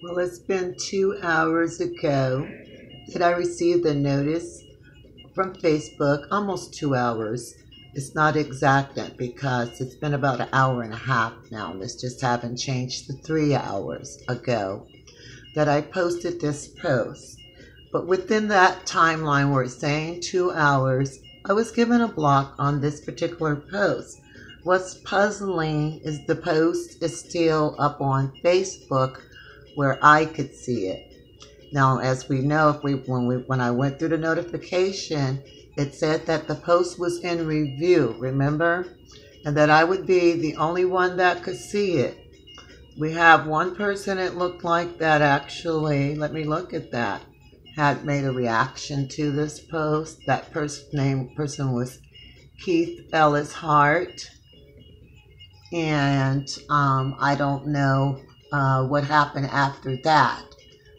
Well, it's been 2 hours ago that I received a notice from Facebook, almost 2 hours. It's not exact because it's been about an hour and a half now. Let's just haven't changed to 3 hours ago that I posted this post. But within that timeline where it's saying 2 hours, I was given a block on this particular post. What's puzzling is the post is still up on Facebook where I could see it. Now, as we know, when I went through the notification, it said that the post was in review, remember? And that I would be the only one that could see it. We have one person it looked like that actually, let me look at that, had made a reaction to this post. That person was Keith Ellis Hart. And I don't know what happened after that.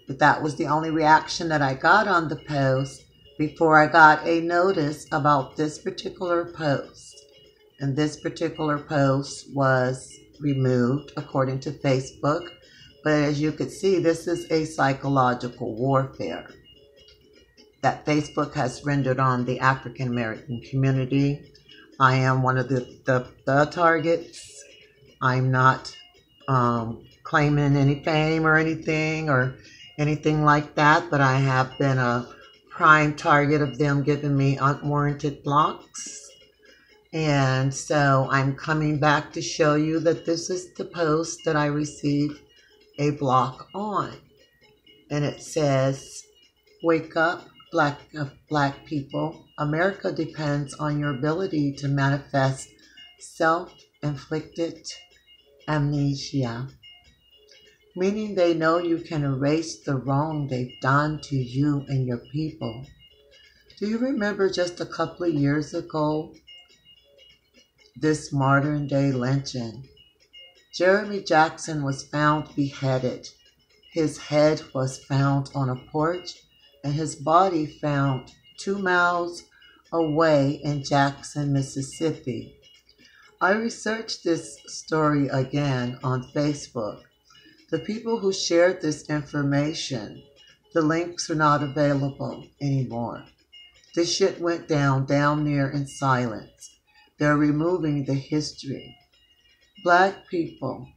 But that was the only reaction that I got on the post before I got a notice about this particular post. And this particular post was removed according to Facebook. But as you could see, this is a psychological warfare that Facebook has rendered on the African American community. I am one of the targets. I'm not claiming any fame or anything like that, but I have been a prime target of them giving me unwarranted blocks. And so I'm coming back to show you that this is the post that I received a block on. And it says, "Wake up, black people. America depends on your ability to manifest self-inflicted amnesia." Meaning they know you can erase the wrong they've done to you and your people. Do you remember just a couple of years ago, this modern day lynching? Jeremy Jackson was found beheaded. His head was found on a porch and his body found 2 miles away in Jackson, Mississippi. I researched this story again on Facebook. The people who shared this information, the links are not available anymore. This shit went down near in silence. They're removing the history. Black people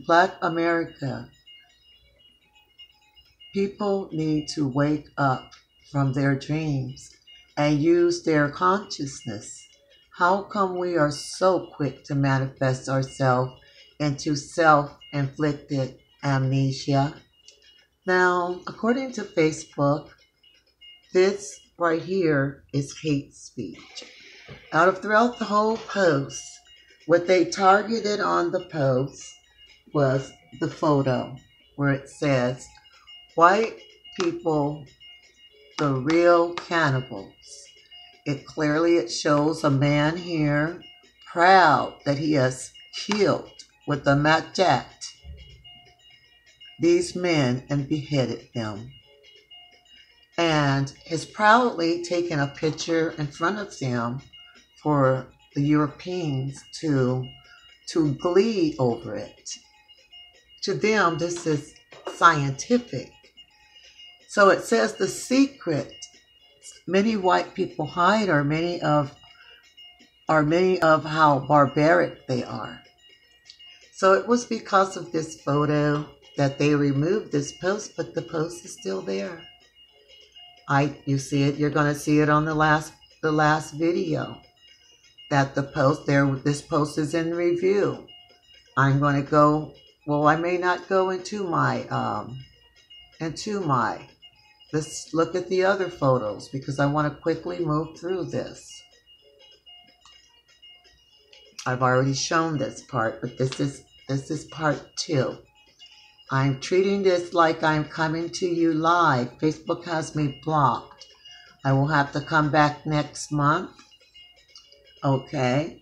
Black America, people need to wake up from their dreams and use their consciousness. How come we are so quick to manifest ourselves into self-inflicted amnesia? Now, according to Facebook, this right here is hate speech. Throughout the whole post, what they targeted on the post was the photo where it says, "White people, the real cannibals." It shows a man here proud that he has killed with a machete these men and beheaded them. And has proudly taken a picture in front of them for the Europeans to glee over it. To them, this is scientific. So it says the secret many white people hide are many of how barbaric they are. So it was because of this photo that they removed this post, but the post is still there. You see it. You're going to see it on the last video. That this post is in review. I'm going to go. Well, I may not go into my. Let's look at the other photos because I want to quickly move through this. I've already shown this part, but this is part 2. I'm treating this like I'm coming to you live. Facebook has me blocked. I will have to come back next month. Okay.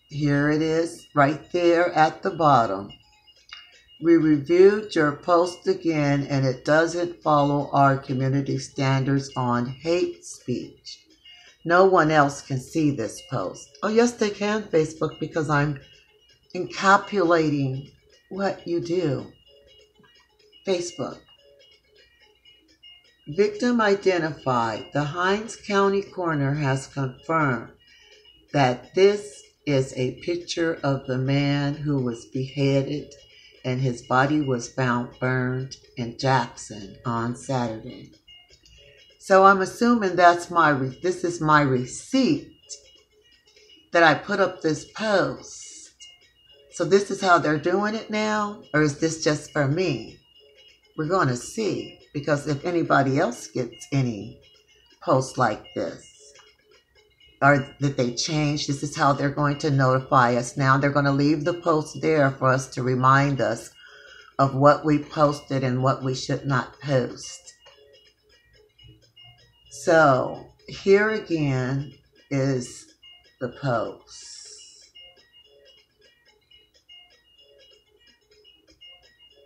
Here it is, right there at the bottom. "We reviewed your post again and it doesn't follow our community standards on hate speech. No one else can see this post." Oh yes, they can, Facebook, because I'm encapsulating what you do. Facebook. Victim identified. The Hinds County coroner has confirmed that this is a picture of the man who was beheaded and his body was found burned in Jackson on Saturday. So I'm assuming this is my receipt that I put up this post. So this is how they're doing it now? Or is this just for me? We're going to see. Because if anybody else gets any posts like this, or that they change, this is how they're going to notify us now. They're going to leave the post there for us to remind us of what we posted and what we should not post. So here again is the post.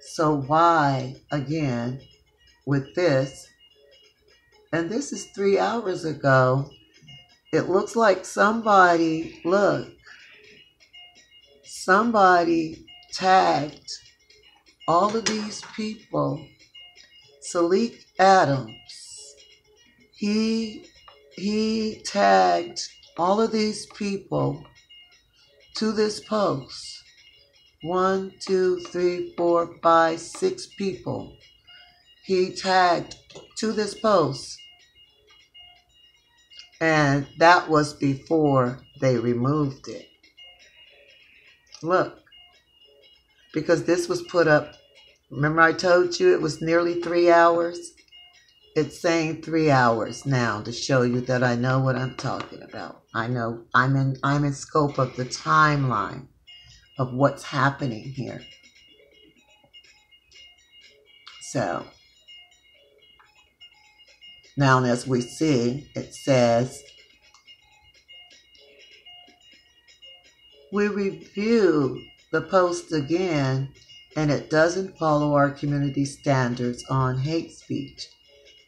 So why, again, with this, and this is 3 hours ago, it looks like somebody tagged all of these people. Salik Adams, he tagged all of these people to this post. 1, 2, 3, 4, 5, 6 people he tagged to this post. And that was before they removed it. Look, because this was put up, remember I told you it was nearly 3 hours? It's saying 3 hours now to show you that I know what I'm talking about. I know I'm in scope of the timeline of what's happening here. So, now as we see, it says, we review the post again and it doesn't follow our community standards on hate speech.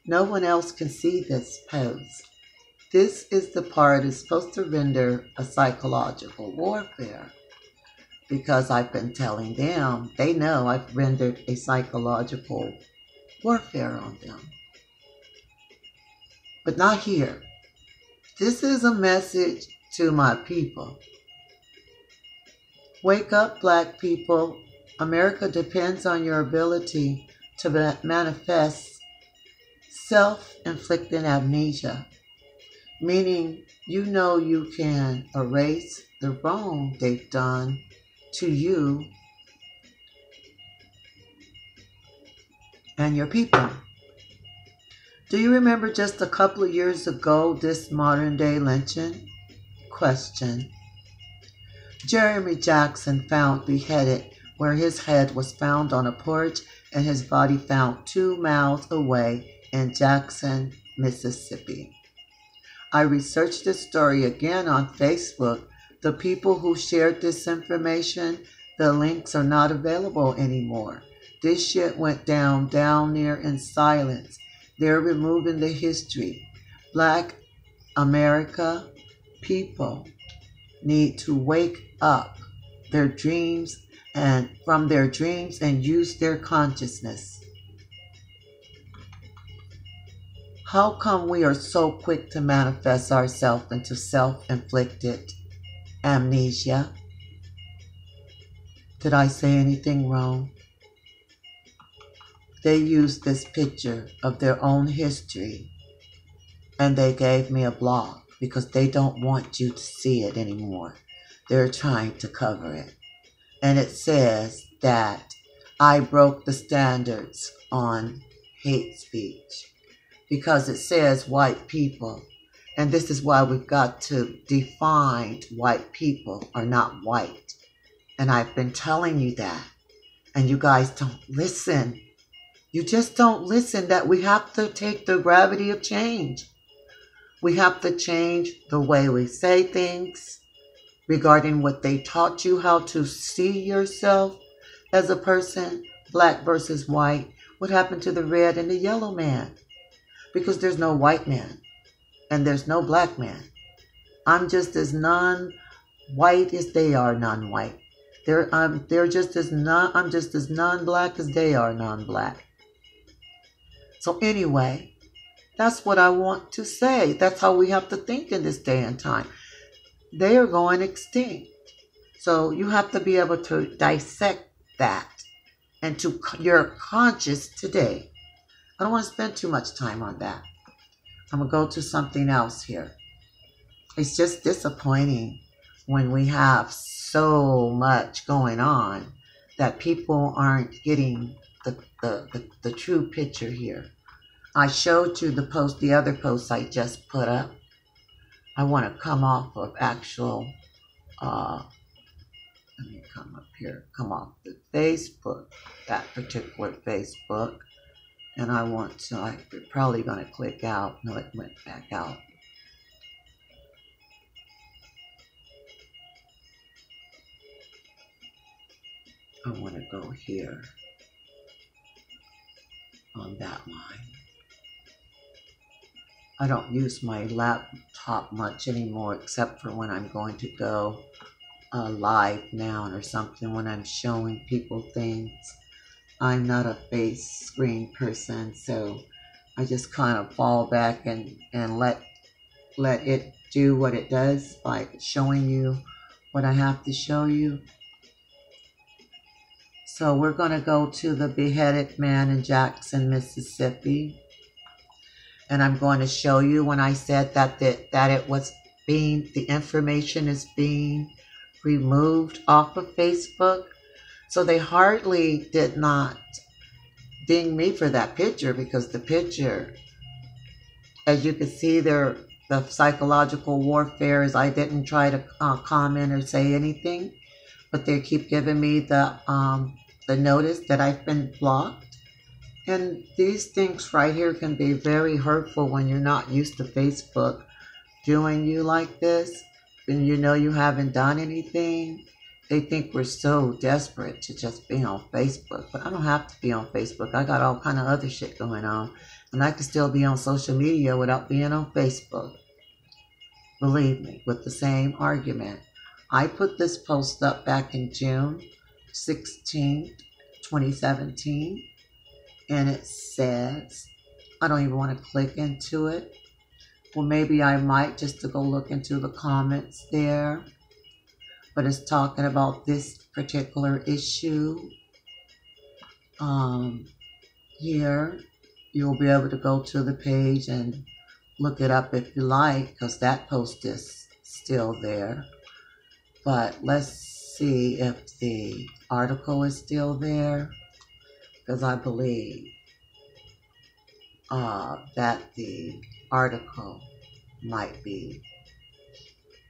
No one else can see this post. This is the part that's supposed to render a psychological warfare, because I've been telling them, they know I've rendered a psychological warfare on them. But not here. This is a message to my people. Wake up, Black people. America depends on your ability to manifest self-inflicted amnesia, meaning you know you can erase the wrong they've done to you and your people. Do you remember just a couple of years ago this modern day lynching? Question. Jeremy Jackson found beheaded where his head was found on a porch and his body found 2 miles away in Jackson, Mississippi. I researched this story again on Facebook. The people who shared this information, the links are not available anymore. This shit went down there in silence. They're removing the history. Black America people need to wake up their dreams and from their dreams and use their consciousness. How come we are so quick to manifest ourselves into self-inflicted amnesia? Did I say anything wrong? They used this picture of their own history and they gave me a block because they don't want you to see it anymore. They're trying to cover it. And it says that I broke the standards on hate speech because it says white people. And this is why we've got to define white people are not white. And I've been telling you that. And you guys don't listen. You just don't listen, that we have to take the gravity of change. We have to change the way we say things regarding what they taught you how to see yourself as a person, black versus white. What happened to the red and the yellow man? Because there's no white man and there's no black man. I'm just as non-white as they are non-white. They're just as non. I'm just as non-black as they are non-black. So anyway, that's what I want to say. That's how we have to think in this day and time. They are going extinct. So you have to be able to dissect that and to your conscious today. I don't want to spend too much time on that. I'm going to go to something else here. It's just disappointing when we have so much going on that people aren't getting the true picture here. I showed you the other post I just put up. I want to come off of actual, let me come up here, come off the Facebook, that particular Facebook. And I want to, I'm probably going to click out. No, it went back out. I want to go here on that line. I don't use my laptop much anymore except for when I'm going to go live now or something, when I'm showing people things. I'm not a face screen person, so I just kind of fall back and let it do what it does by showing you what I have to show you. So we're going to go to the beheaded man in Jackson, Mississippi. And I'm going to show you when I said that it was being, the information is being removed off of Facebook. So they hardly did not ding me for that picture, because the picture, as you can see there, the psychological warfare is I didn't try to comment or say anything, but they keep giving me the notice that I've been blocked. And these things right here can be very hurtful when you're not used to Facebook doing you like this, and you know you haven't done anything. They think we're so desperate to just be on Facebook, but I don't have to be on Facebook. I got all kind of other shit going on, and I can still be on social media without being on Facebook. Believe me, with the same argument. I put this post up back in June 16th, 2017. And it says, I don't even want to click into it. Well, maybe I might, just to go look into the comments there. But it's talking about this particular issue. Here, you'll be able to go to the page and look it up if you like, because that post is still there. But let's see if the article is still there, because I believe that the article might be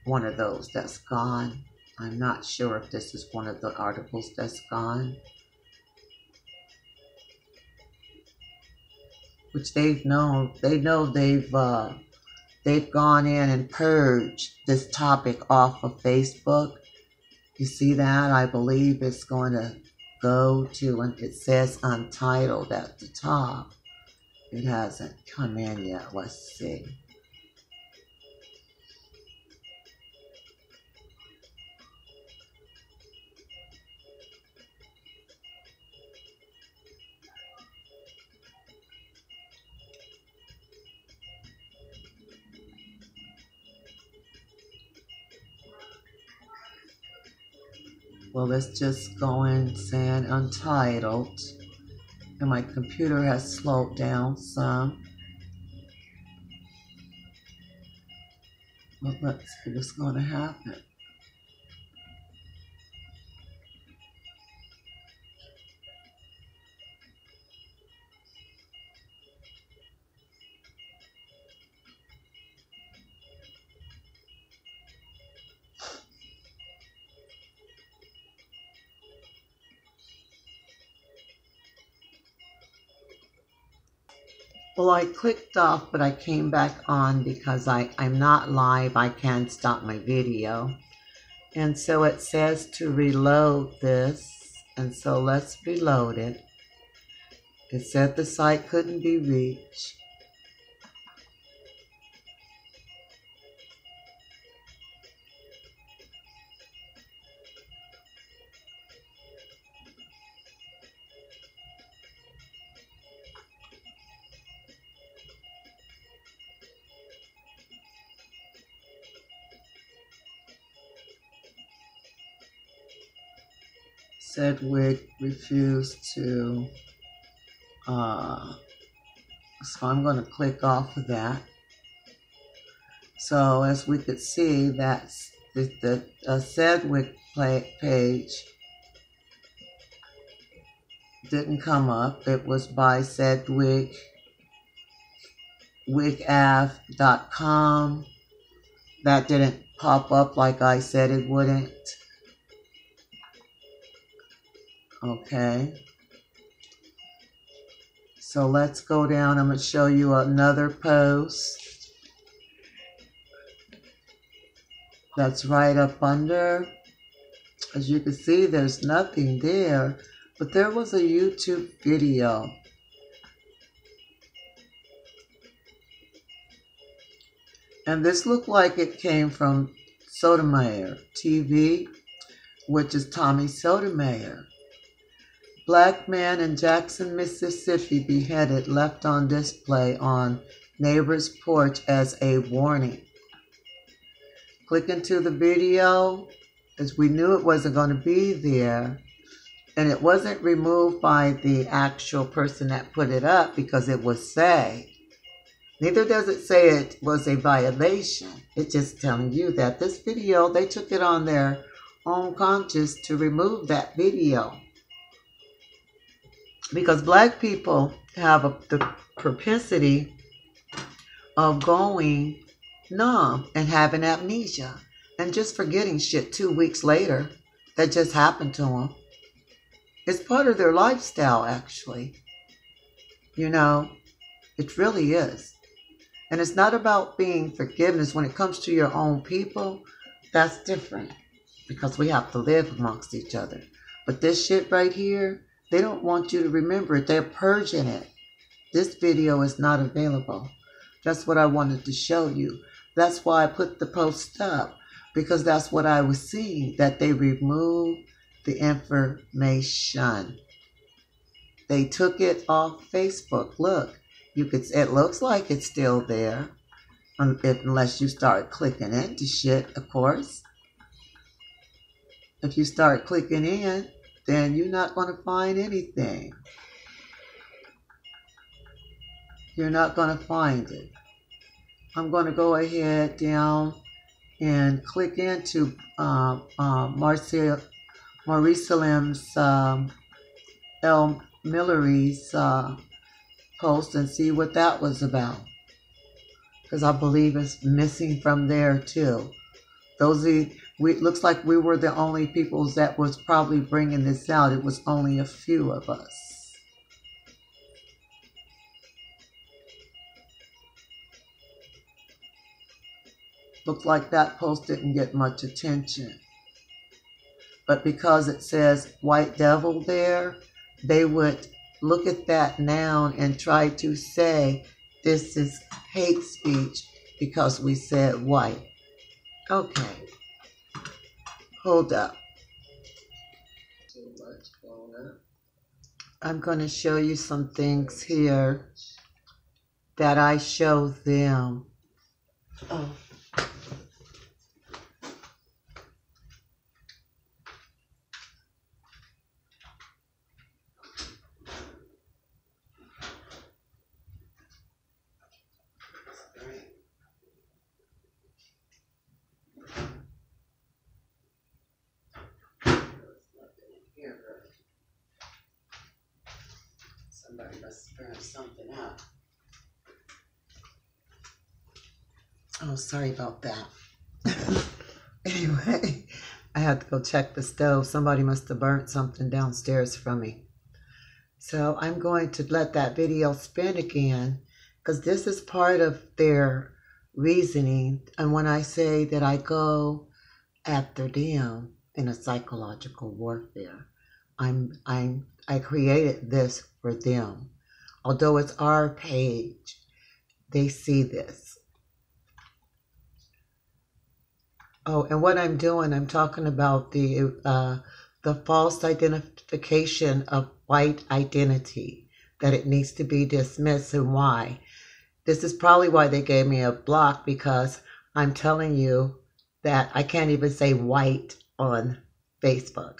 one of those that's gone. I'm not sure if this is one of the articles that's gone, which they know they've gone in and purged this topic off of Facebook. You see that? I believe it's going to go to, and it says untitled at the top. It hasn't come in yet. Let's see. Well, let's just go in saying untitled. And my computer has slowed down some. Well, let's see what's going to happen. Well, I clicked off, but I came back on because I'm not live. I can't stop my video. And so it says to reload this. And so let's reload it. It said the site couldn't be reached. Sedgwick refused to, so I'm going to click off of that. So as we could see, that's the Sedgwick page didn't come up. It was by Sedgwick, wigaf.com. That didn't pop up like I said it wouldn't. Okay. So let's go down. I'm going to show you another post that's right up under. As you can see, there's nothing there, but there was a YouTube video. And this looked like it came from Sotomayor TV, which is Tommy Sotomayor. Black man in Jackson, Mississippi beheaded, left on display on neighbor's porch as a warning. Click into the video, as we knew it wasn't going to be there. And it wasn't removed by the actual person that put it up because it was saved. Neither does it say it was a violation. It's just telling you that this video, they took it on their own conscience to remove that video. Because black people have the propensity of going numb and having amnesia and just forgetting shit 2 weeks later that just happened to them. It's part of their lifestyle, actually. You know, it really is. And it's not about being forgiveness. When it comes to your own people, that's different because we have to live amongst each other. But this shit right here, they don't want you to remember it. They're purging it. This video is not available. That's what I wanted to show you. That's why I put the post up, because that's what I was seeing, that they removed the information. They took it off Facebook. Look, it looks like it's still there, unless you start clicking into shit, of course. If you start clicking in, then you're not going to find anything. You're not going to find it. I'm going to go ahead down and click into Maurice Salim's El Millery's post and see what that was about. Because I believe it's missing from there too. Looks like we were the only people that was probably bringing this out. It was only a few of us. Looks like that post didn't get much attention. But because it says white devil there, they would look at that noun and try to say this is hate speech because we said white. Okay. Hold up. Too much going up. I'm going to show you some things here that I show them. Oh. Somebody must have burned something out. Oh, sorry about that. Anyway, I had to go check the stove. Somebody must have burnt something downstairs from me. So I'm going to let that video spin again because this is part of their reasoning. And when I say that I go after them in a psychological warfare, I created this for them. Although it's our page, they see this. Oh, and what I'm doing, I'm talking about the false identification of white identity, that it needs to be dismissed, and why. This is probably why they gave me a block, because I'm telling you that I can't even say white on Facebook.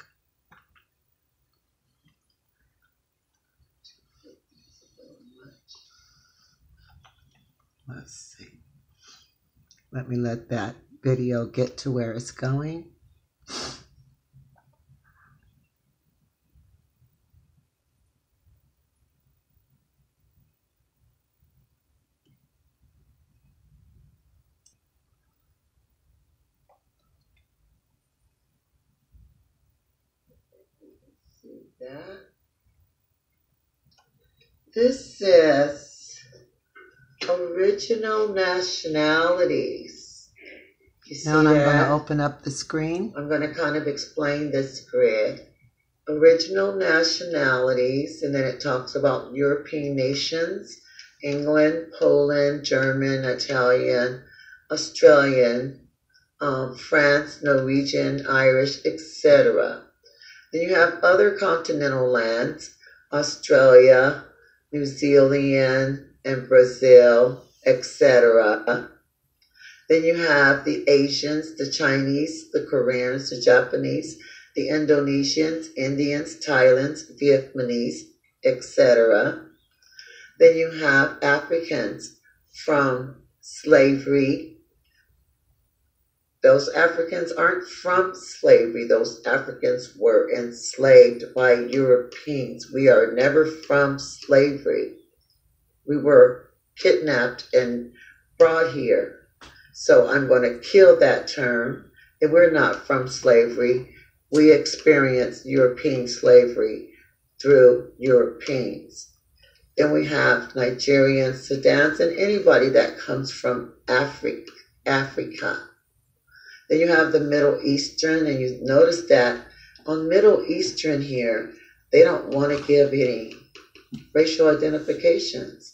Let me let that video get to where it's going. See that? This says original nationalities. You see now I'm going to open up the screen. I'm going to kind of explain this grid. Original nationalities, and then it talks about European nations, England, Poland, German, Italian, Australian, France, Norwegian, Irish, etc. Then you have other continental lands, Australia, New Zealand, and Brazil, etc. Then you have the Asians, the Chinese, the Koreans, the Japanese, the Indonesians, Indians, Thailands, Vietnamese, etc. Then you have Africans from slavery. Those Africans aren't from slavery. Those Africans were enslaved by Europeans. We are never from slavery. We were kidnapped and brought here. So I'm going to kill that term. And we're not from slavery. We experienced European slavery through Europeans. Then we have Nigerians, Sudans, and anybody that comes from Africa. Then you have the Middle Eastern, and you notice that on Middle Eastern here, they don't want to give any racial identifications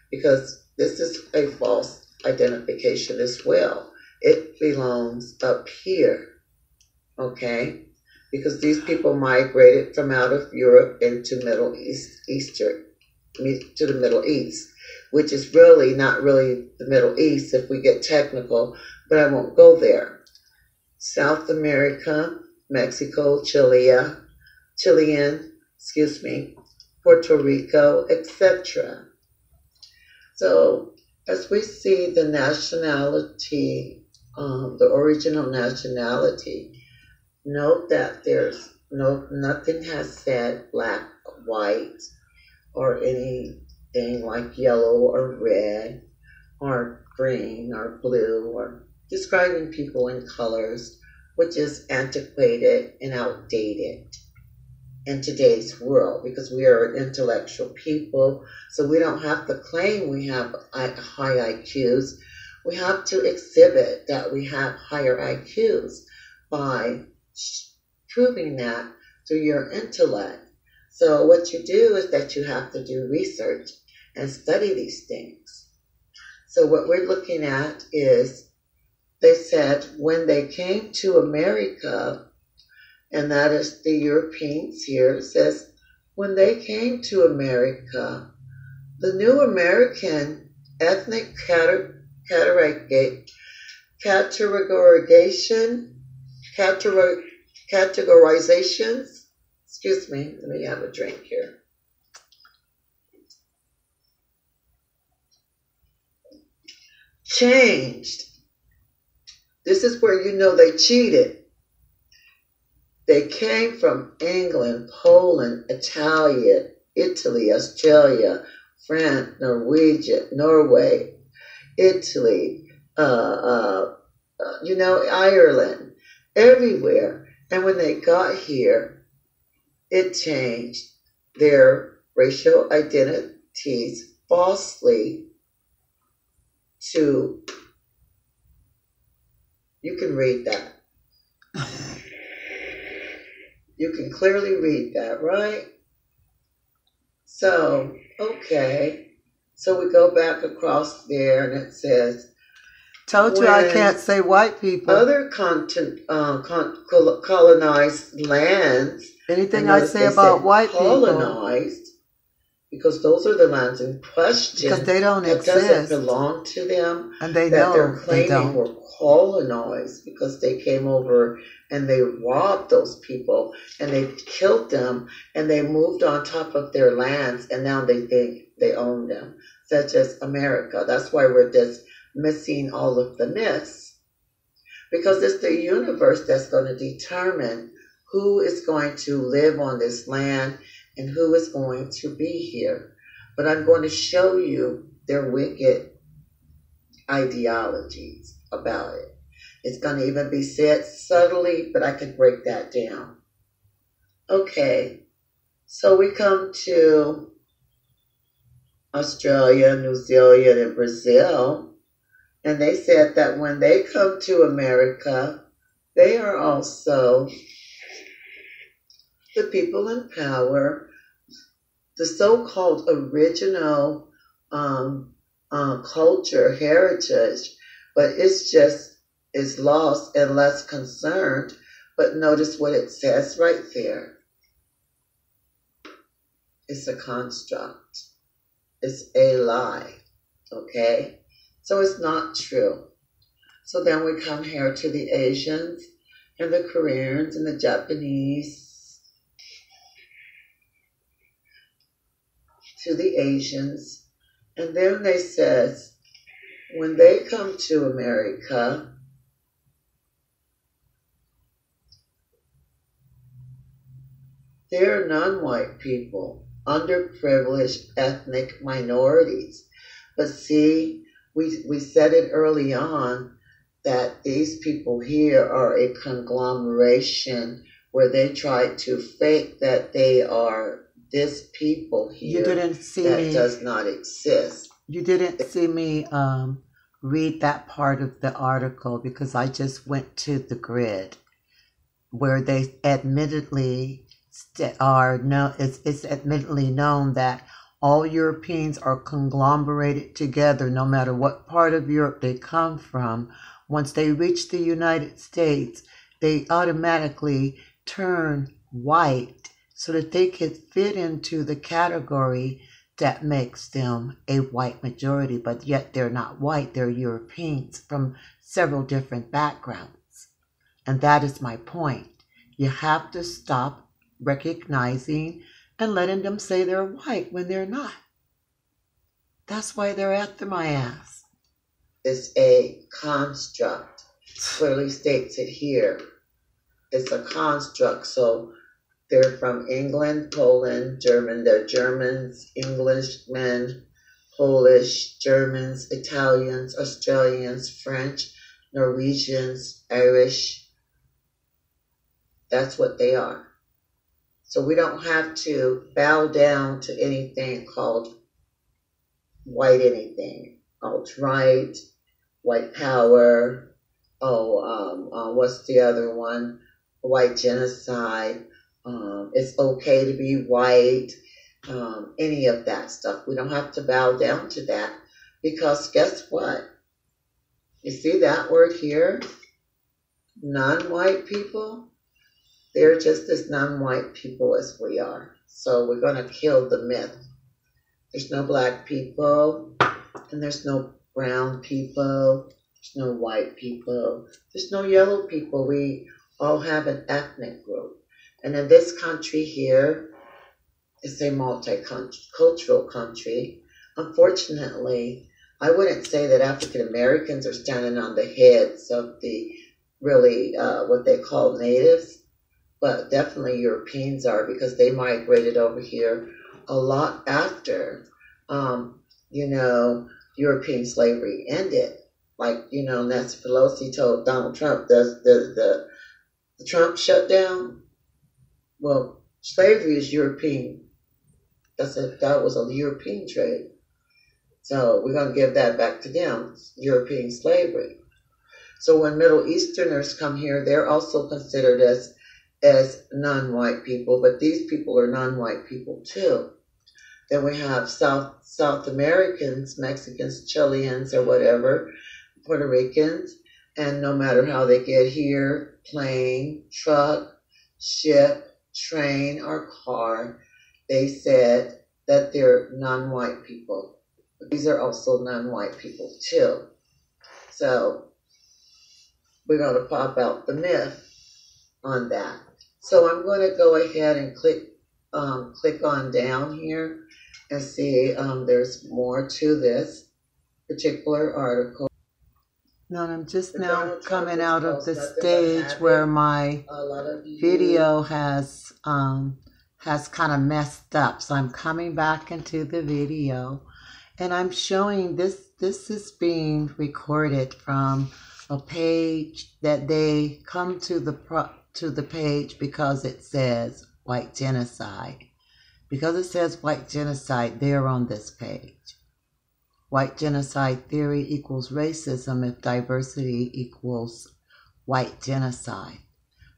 because this is a false identification as well. It belongs up here, okay? Because these people migrated from out of Europe into Middle Eastern, to the Middle East, which is really not really the Middle East if we get technical, but I won't go there. South America, Mexico, Chilean, Puerto Rico, etc. So as we see the nationality, the original nationality, note that there's nothing has said black, white, or anything like yellow or red or green or blue or describing people in colors, which is antiquated and outdated in today's world because we are intellectual people, so we don't have to claim we have high IQs. We have to exhibit that we have higher IQs by proving that through your intellect. So what you do is that you have to do research and study these things. So what we're looking at is they said when they came to America, and that is the Europeans here, it says when they came to America, the new American ethnic categorizations, excuse me, let me have a drink here. Changed. This is where you know they cheated. They came from England, Poland, Italy, Australia, France, Norway, Italy, Ireland, everywhere. And when they got here, it changed their racial identities falsely to, you can read that. You can clearly read that, right? So, okay. So we go back across there and it says, told you I can't say white people. Other colonized lands. Anything I say about white people. Colonized, because those are the lands in question. Because they don't exist. It doesn't belong to them. And they know they're claiming were colonized because they came over and they robbed those people and they killed them and they moved on top of their lands and now they think they own them, such as America. That's why we're this missing all of the myths, because it's the universe that's going to determine who is going to live on this land and who is going to be here. But I'm going to show you their wicked ideologies about it. It's going to even be said subtly, but I can break that down. Okay, so we come to Australia, New Zealand, and Brazil, and they said that when they come to America, they are also the people in power, the so-called original culture, heritage, but it's just is lost and less concerned. But notice what it says right there. It's a construct. It's a lie. Okay? So it's not true. So then we come here to the Asians and the Koreans and the Japanese, to the Asians. And then they says, when they come to America, they're non-white people, underprivileged ethnic minorities. But see, we said it early on that these people here are a conglomeration where they try to fake that they are this people here. You didn't see that me. Does not exist. You didn't see me read that part of the article because I just went to the grid where they admittedly it's admittedly known that all Europeans are conglomerated together no matter what part of Europe they come from. Once they reach the United States, they automatically turn white so that they could fit into the category that makes them a white majority, but yet they're not white, they're Europeans from several different backgrounds. And that is my point. You have to stop recognizing and letting them say they're white when they're not. That's why they're after my ass. It's a construct. Clearly states it here. It's a construct. So they're from England, Poland, German. They're Germans, Englishmen, Polish, Germans, Italians, Australians, French, Norwegians, Irish. That's what they are. So we don't have to bow down to anything called white anything. Alt-right, white power, what's the other one? White genocide. It's okay to be white. Any of that stuff. We don't have to bow down to that because guess what? You see that word here? Non-white people? They're just as non-white people as we are. So we're going to kill the myth. There's no black people, and there's no brown people, there's no white people, there's no yellow people. We all have an ethnic group. And in this country here, it's a multicultural country. Unfortunately, I wouldn't say that African Americans are standing on the heads of the really what they call natives. But definitely Europeans are because they migrated over here a lot after, European slavery ended. Like, Nancy Pelosi told Donald Trump the Trump shutdown. Well, slavery is European. That was a European trade. So we're going to give that back to them, European slavery. So when Middle Easterners come here, they're also considered as non-white people, but these people are non-white people too. Then we have South Americans, Mexicans, Chileans, or whatever, Puerto Ricans, and no matter how they get here, plane, truck, ship, train, or car, they said that they're non-white people. But these are also non-white people too. So we're going to pop out the myth on that. So I'm going to go ahead and click on down here and see there's more to this particular article. No, I'm just now coming out of the stage where my video has kind of messed up. So I'm coming back into the video, and I'm showing this. This is being recorded from a page that they come to the page because it says white genocide. Because it says white genocide, they're on this page. White genocide theory equals racism if diversity equals white genocide.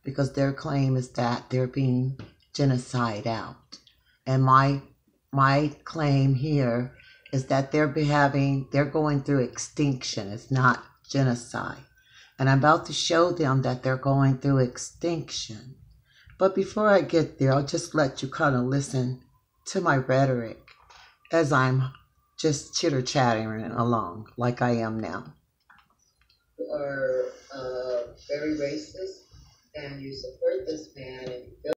Because their claim is that they're being genocide out. And my claim here is that they're going through extinction. It's not genocide. And I'm about to show them that they're going through extinction. But before I get there, I'll just let you kind of listen to my rhetoric as I'm just chitter-chattering along like I am now. Are very racist, and you support this man, and